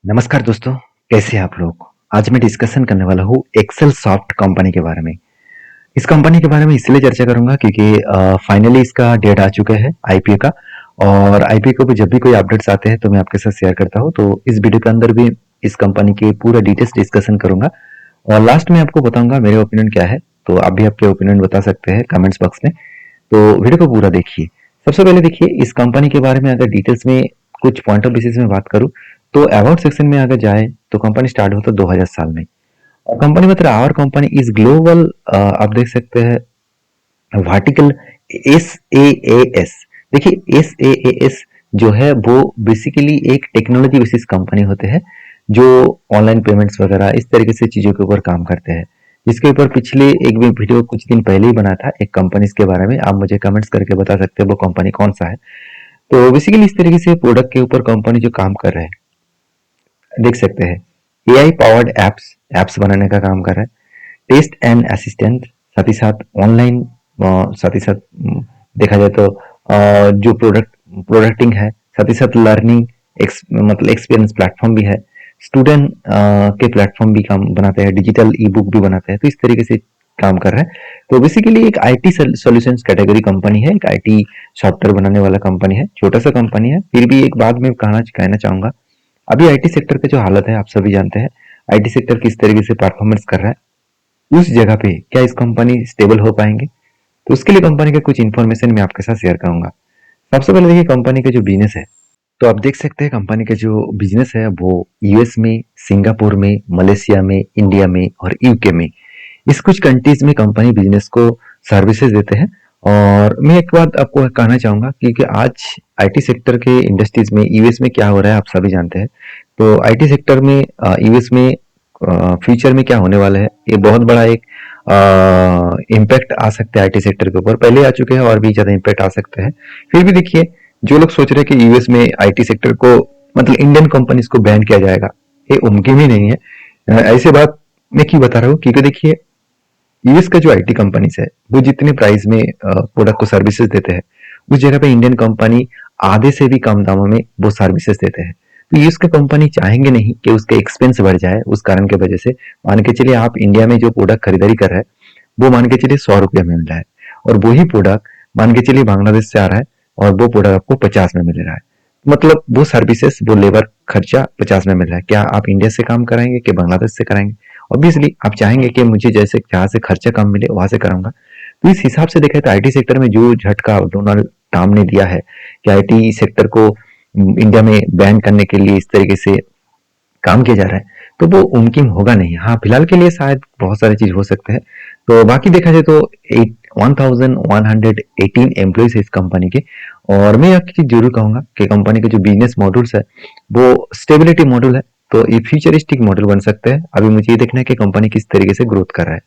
नमस्कार दोस्तों, कैसे हैं आप लोग? आज मैं डिस्कशन करने वाला हूँ एक्सेल सॉफ्ट कंपनी के बारे में। इस कंपनी के बारे में इसलिए चर्चा करूँगा क्योंकि फाइनली इसका डेट आ चुका है आईपीओ का। और आईपीओ पे जब भी कोई अपडेट्स आते हैं तो मैं आपके साथ शेयर करता हूँ। तो इस वीडियो के अंदर भी इस कंपनी के पूरा डिटेल्स डिस्कशन करूँगा और लास्ट में आपको बताऊँगा मेरे ओपिनियन क्या है। तो आप भी आपके ओपिनियन बता सकते हैं कमेंट्स बॉक्स में। तो वीडियो को पूरा देखिए। सबसे पहले देखिए इस कंपनी के बारे में अगर डिटेल्स में कुछ पॉइंट ऑफ बेसिस में बात करूँ तो अबाउट सेक्शन में अगर जाए तो कंपनी स्टार्ट होता है 2000 साल में। और कंपनी मतलब आवर कंपनी इज ग्लोबल, आप देख सकते हैं वर्टिकल एस ए एस। देखिए एस ए एस जो है वो बेसिकली एक टेक्नोलॉजी बेसिस कंपनी होते हैं जो ऑनलाइन पेमेंट्स वगैरह इस तरीके से चीजों के ऊपर काम करते हैं। जिसके ऊपर पिछले एक भी वीडियो कुछ दिन पहले ही बना था एक कंपनी के बारे में। आप मुझे कमेंट्स करके बता सकते हैं वो कंपनी कौन सा है। तो बेसिकली इस तरीके से प्रोडक्ट के ऊपर कंपनी जो काम कर रहे हैं देख सकते हैं एआई पावर्ड एप्स एप्स बनाने का काम कर रहा है। टेस्ट एंड असिस्टेंट, साथ ही साथ ऑनलाइन, साथ ही साथ देखा जाए तो जो प्रोडक्टिंग है, साथ ही साथ लर्निंग मतलब एक्सपीरियंस प्लेटफॉर्म भी है। स्टूडेंट के प्लेटफॉर्म भी काम बनाते हैं, डिजिटल ई बुक भी बनाते हैं। तो इस तरीके से काम कर रहा है। तो बेसिकली एक आईटी सॉल्यूशंस कैटेगरी कंपनी है, एक आईटी सॉफ्टवेयर बनाने वाला कंपनी है। छोटा सा कंपनी है, फिर भी एक बात मैं कहना चाहूंगा। अभी आईटी सेक्टर का जो हालत है आप सभी जानते हैं। आईटी सेक्टर किस तरीके से परफॉर्मेंस कर रहा है, उस जगह पे क्या इस कंपनी स्टेबल हो पाएंगे? तो उसके लिए कंपनी का कुछ इन्फॉर्मेशन मैं आपके साथ शेयर करूंगा। सबसे पहले देखिए कंपनी का जो बिजनेस है। तो आप देख सकते हैं कंपनी का जो बिजनेस है वो यूएस में, सिंगापुर में, मलेशिया में, इंडिया में और यूके में, इस कुछ कंट्रीज में कंपनी बिजनेस को सर्विसेज देते हैं। और मैं एक बात आपको कहना चाहूंगा क्योंकि आज आईटी सेक्टर के इंडस्ट्रीज में यूएस में क्या हो रहा है आप सभी जानते हैं। तो आईटी सेक्टर में यूएस में फ्यूचर में क्या होने वाला है, ये बहुत बड़ा एक इम्पैक्ट आ सकता है आईटी सेक्टर के ऊपर। पहले आ चुके हैं और भी ज्यादा इम्पैक्ट आ सकते हैं। फिर भी देखिए जो लोग सोच रहे हैं कि यूएस में आईटी सेक्टर को मतलब इंडियन कंपनीज को बैन किया जाएगा, ये मुमकिन ही नहीं है। ऐसे बात मैं क्यों बता रहा हूँ क्योंकि देखिए यूएस का जो आईटी कंपनीज है वो जितने प्राइस में प्रोडक्ट को सर्विसेज देते हैं उस जगह पे इंडियन कंपनी आधे से भी कम दामों में वो सर्विसेज देते हैं। तो यूएस का कंपनी चाहेंगे नहीं कि उसके एक्सपेंस बढ़ जाए। उस कारण की वजह से मान के चलिए आप इंडिया में जो प्रोडक्ट खरीदारी कर रहे हैं वो मान के चलिए 100 रुपये में मिल रहा है और वही प्रोडक्ट मान के चलिए बांग्लादेश से आ रहा है और वो प्रोडक्ट आपको 50 में मिल रहा है। मतलब वो सर्विसेज वो लेबर खर्चा 50 में मिल रहा है। क्या आप इंडिया से काम कराएंगे कि बांग्लादेश से कराएंगे? ऑब्वियसली आप चाहेंगे कि मुझे जैसे जहाँ से खर्चा कम मिले वहां से कराऊंगा। तो इस हिसाब से देखा तो आईटी सेक्टर में जो झटका डोनाल्ड ट्रम्प ने दिया है कि आईटी सेक्टर को इंडिया में बैन करने के लिए इस तरीके से काम किया जा रहा है तो वो मुमकिन होगा नहीं। हाँ फिलहाल के लिए शायद बहुत सारी चीज हो सकते हैं। तो बाकी देखा जाए तो 1118 एम्प्लॉइज है इस कंपनी के। और मैं एक चीज जरूर कहूंगा कि कंपनी के जो बिजनेस मॉडल्स है वो स्टेबिलिटी मॉडल है। तो ये फ्यूचरिस्टिक मॉडल बन सकते हैं। अभी मुझे ये देखना है कि कंपनी किस तरीके से ग्रोथ कर रहा है।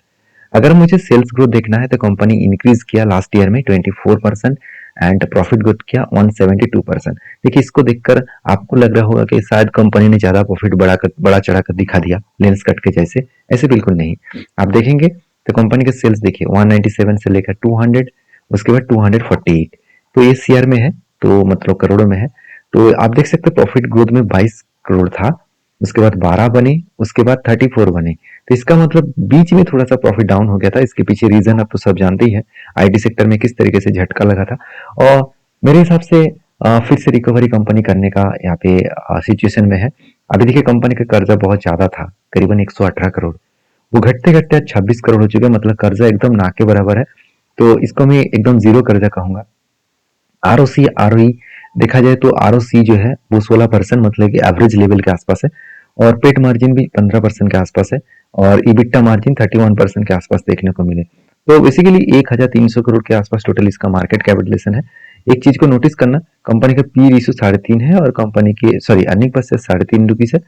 अगर मुझे सेल्स ग्रोथ देखना है तो कंपनी इंक्रीज किया लास्ट ईयर में 24% एंड प्रॉफिट ग्रोथ किया 172%। देखिए इसको देखकर आपको लग रहा होगा कि शायद कंपनी ने ज्यादा प्रॉफिट बड़ा चढ़ाकर दिखा दिया लेंस कट के जैसे। ऐसे बिल्कुल नहीं। आप देखेंगे तो कंपनी के सेल्स देखिए 197 से लेकर 200, उसके बाद 248। तो ये सीआर में है, तो मतलब करोड़ों में है। तो आप देख सकते हैं प्रॉफिट ग्रोथ में 22 करोड़ था, उसके बाद 12 बने, उसके बाद 34 बने। तो इसका मतलब बीच में थोड़ा सा प्रॉफिट डाउन हो गया था। इसके पीछे रीजन आप तो सब जानते ही है आईटी सेक्टर में किस तरीके से झटका लगा था। और मेरे हिसाब से फिर से रिकवरी कंपनी करने का यहाँ पे सिचुएशन में है। अभी देखिए कंपनी का कर्जा बहुत ज्यादा था, करीबन 118 करोड़। वो घटते घटते आज 26 करोड़ हो चुके हैं, मतलब कर्जा एकदम ना के बराबर है। तो इसको मैं एकदम जीरो कर्जा कहूंगा। आरओसी आरओई देखा जाए तो आरओसी जो है वो 16% मतलब कि एवरेज लेवल के आसपास है। और पेट मार्जिन भी 15% के आसपास है। और इबिट्टा मार्जिन 31% के आसपास देखने को मिले। तो बेसिकली 1300 करोड़ के आसपास टोटल इसका मार्केट कैपिटलेशन है। एक चीज को नोटिस करना, कंपनी का पी रेशियो 3.5 है और कंपनी की सॉरी अर्निंग पर से 3.5 रुपीज है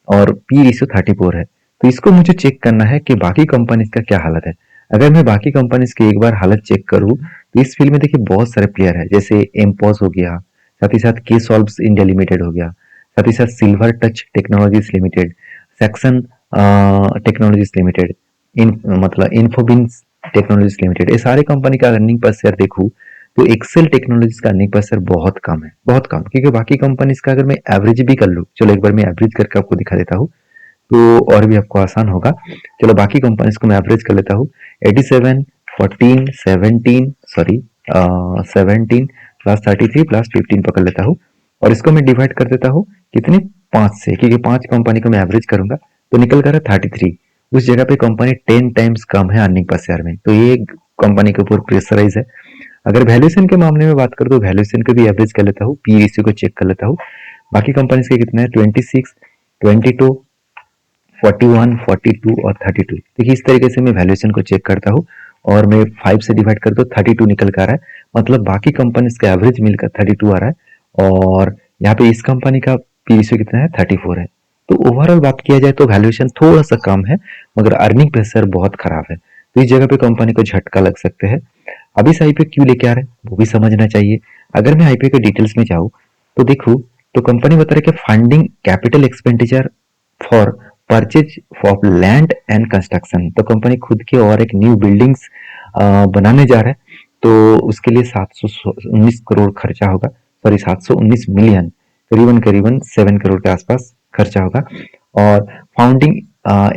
और पी रेशियो 34 है। तो इसको मुझे चेक करना है कि बाकी कंपनीज का क्या हालत है। अगर मैं बाकी कंपनीज की एक बार हालत चेक करूँ तो इस फील्ड में देखिए बहुत सारे प्लेयर है, जैसे एमपॉस हो गया, साथ ही साथ के सॉल्व्स इंडिया लिमिटेड हो गया, साथ ही साथ silver touch technologies limited, section technologies limited, इन मतलब इन्फोबिन्स टेक्नोलॉजीज लिमिटेड। ये सारे कंपनी का अर्निंग पर शेयर देखूँ तो एक्सेल टेक्नोलॉजीज का अर्निंग प्रेशर बहुत कम है, बहुत कम, क्योंकि बाकी कंपनीज का अगर मैं एवरेज भी कर लूँ, चलो एक बार मैं एवरेज करके आपको दिखा देता हूँ तो और भी आपको आसान होगा। चलो बाकी कंपनीज को मैं एवरेज कर लेता हूँ। 87, 14, 17, सॉरी 17 प्लस 33 प्लस 15 पकड़ लेता हूँ और इसको मैं डिवाइड कर देता हूँ कितने, 5 से, क्योंकि 5 कंपनी को मैं एवरेज करूंगा तो निकल कर 33। उस जगह पे कंपनी 10 टाइम्स कम है अर्निंग पर शेयर में, तो ये कंपनी के ऊपर प्रेशराइज है। अगर वैल्यूएशन के मामले में बात करूँ तो वैल्यूएशन को भी एवरेज कर लेता हूँ, पी रेशियो को चेक कर लेता हूँ। बाकी कंपनीज के कितने हैं, 26, 22, 41, 42 और 32। देखिए इस तरीके से मैं वैल्यूएशन को चेक करता हूँ और मैं 5 से डिवाइड कर दो 32 निकल कर आ रहा है, मतलब बाकी कंपनीज का एवरेज मिलकर 32 आ रहा है और यहाँ पे इस कंपनी का पी रेशियो कितना है, 34 है। तो ओवरऑल बात किया जाए तो वैल्यूएशन थोड़ा सा कम है, मगर अर्निंग प्रेशर बहुत खराब है, तो इस जगह पे कंपनी को झटका लग सकते हैं। अब इस आईपीओ क्यों लेके आ रहे हैं वो भी समझना चाहिए। अगर मैं आईपीओ के डिटेल्स में जाऊँ तो देखो, तो कंपनी बता रही है कि funding capital expenditure for purchase of land and construction, तो कंपनी खुद की और एक न्यू बिल्डिंग्स बनाने जा रहा है, तो उसके लिए 719 करोड़ खर्चा होगा, सॉरी 719 मिलियन, करीबन करीबन 7 करोड़ के आसपास खर्चा होगा। और फाउंडिंग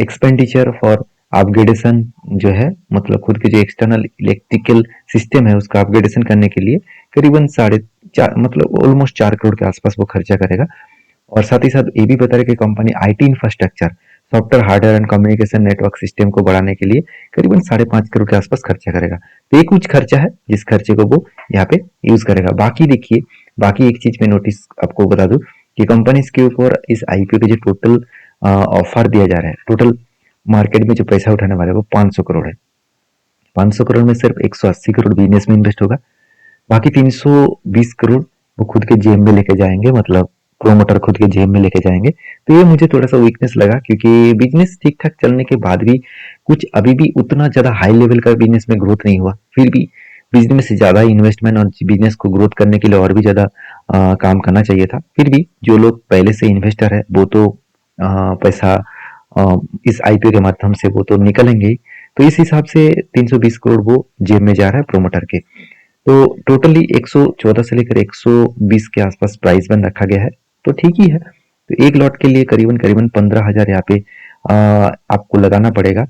एक्सपेंडिचर फॉर अपग्रेडेशन जो है, मतलब खुद के जो एक्सटर्नल इलेक्ट्रिकल सिस्टम है उसका अपग्रेडेशन करने के लिए करीबन 4.5, मतलब ऑलमोस्ट 4 करोड़ के आसपास वो खर्चा करेगा। और साथ ही साथ ये भी बता रहे कि company IT infrastructure, software hardware and communication network system को बढ़ाने के लिए करीबन 5.5 करोड़ के आसपास खर्चा करेगा। तो ये कुछ खर्चा है जिस खर्चे को वो यहाँ पे यूज करेगा। बाकी देखिए, बाकी एक चीज में नोटिस आपको बता दूं कि कंपनी के ऊपर इस आईपीओ के जो टोटल ऑफर दिया जा रहा है, टोटल मार्केट में जो पैसा उठाने वाला है वो 500 करोड़ है। 500 करोड़ में सिर्फ 180 करोड़ बिजनेस में इन्वेस्ट होगा, बाकी 320 करोड़ वो खुद के जेब में लेके जाएंगे, मतलब प्रोमोटर खुद के जेब में लेके जाएंगे। तो ये मुझे थोड़ा सा वीकनेस लगा, क्योंकि बिजनेस ठीक ठाक चलने के बाद भी कुछ अभी भी उतना ज्यादा हाई लेवल का बिजनेस में ग्रोथ नहीं हुआ, फिर भी बिजनेस से ज्यादा इन्वेस्टमेंट और बिजनेस को ग्रोथ करने के लिए और भी ज्यादा काम करना चाहिए था। फिर भी जो लोग पहले से इन्वेस्टर है वो तो पैसा इस आईपीओ के माध्यम से वो तो निकलेंगे ही। तो इस हिसाब से 320 करोड़ वो जेब में जा रहा है प्रोमोटर के। तो टोटली 114 से लेकर 120 के आसपास प्राइस बन रखा गया है, तो ठीक ही है। तो एक लॉट के लिए करीबन करीबन 15,000 यहाँ पे आपको लगाना पड़ेगा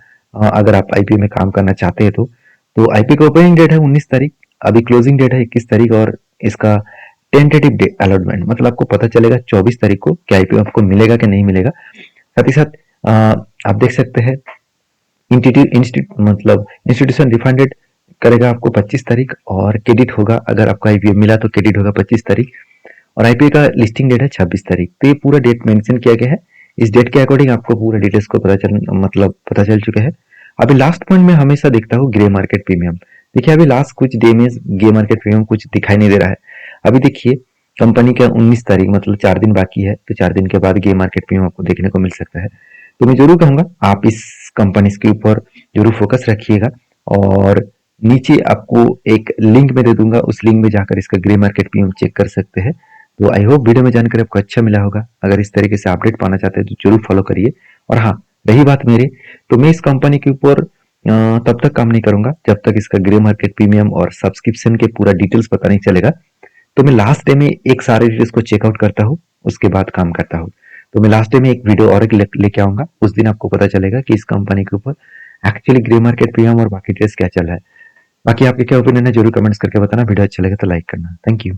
अगर आप आईपीओ में काम करना चाहते हैं तो आईपीओ का ओपनिंग डेट है 19 तारीख, अभी क्लोजिंग डेट है 21 तारीख और इसका टेंटेटिव डेट अलॉटमेंट, मतलब आपको पता चलेगा 24 तारीख को कि आईपीओ आपको मिलेगा कि नहीं मिलेगा। साथ ही साथ आप देख सकते हैं मतलब इंस्टीट्यूशन रिफंडेड करेगा आपको 25 तारीख और क्रेडिट होगा, अगर आपको आईपीओ मिला तो क्रेडिट होगा 25 तारीख और आईपीओ का लिस्टिंग डेट है 26 तारीख। तो ये पूरा डेट मेंशन किया गया है, इस डेट के अकॉर्डिंग आपको पूरा डिटेल्स को पता चल चुका है। अभी लास्ट पॉइंट में हमेशा देखता हूँ ग्रे मार्केट प्रीमियम। देखिए अभी लास्ट कुछ डे में ग्रे मार्केट प्रीमियम कुछ दिखाई नहीं दे रहा है। अभी देखिए कंपनी का 19 तारीख, मतलब 4 दिन बाकी है, तो 4 दिन के बाद ग्रे मार्केट प्रीमियम आपको देखने को मिल सकता है। तो मैं जरूर कहूंगा आप इस कंपनी के ऊपर जरूर फोकस रखिएगा और नीचे आपको एक लिंक में दे दूंगा, उस लिंक में जाकर इसका ग्रे मार्केट प्रीमियम चेक कर सकते हैं। तो आई होप वीडियो में जानकर आपको अच्छा मिला होगा। अगर इस तरीके से अपडेट पाना चाहते हैं तो जरूर फॉलो करिए। और हाँ, रही बात मेरी, तो मैं इस कंपनी के ऊपर तब तक काम नहीं करूंगा जब तक इसका ग्रे मार्केट प्रीमियम और सब्सक्रिप्शन के पूरा डिटेल्स पता नहीं चलेगा। तो मैं लास्ट डे में एक सारे डिटेल्स को चेकआउट करता हूँ, उसके बाद काम करता हूँ। तो मैं लास्ट डे में एक वीडियो और लेके आऊंगा, उस दिन आपको पता चलेगा कि इस कंपनी के ऊपर एक्चुअली ग्रे मार्केट प्रीमियम और बाकी डिटेल्स क्या चल रहा है। बाकी आपके क्या ओपिनियन है जरूर कमेंट्स करके बताना। वीडियो अच्छा लगे तो लाइक करना। Thank you.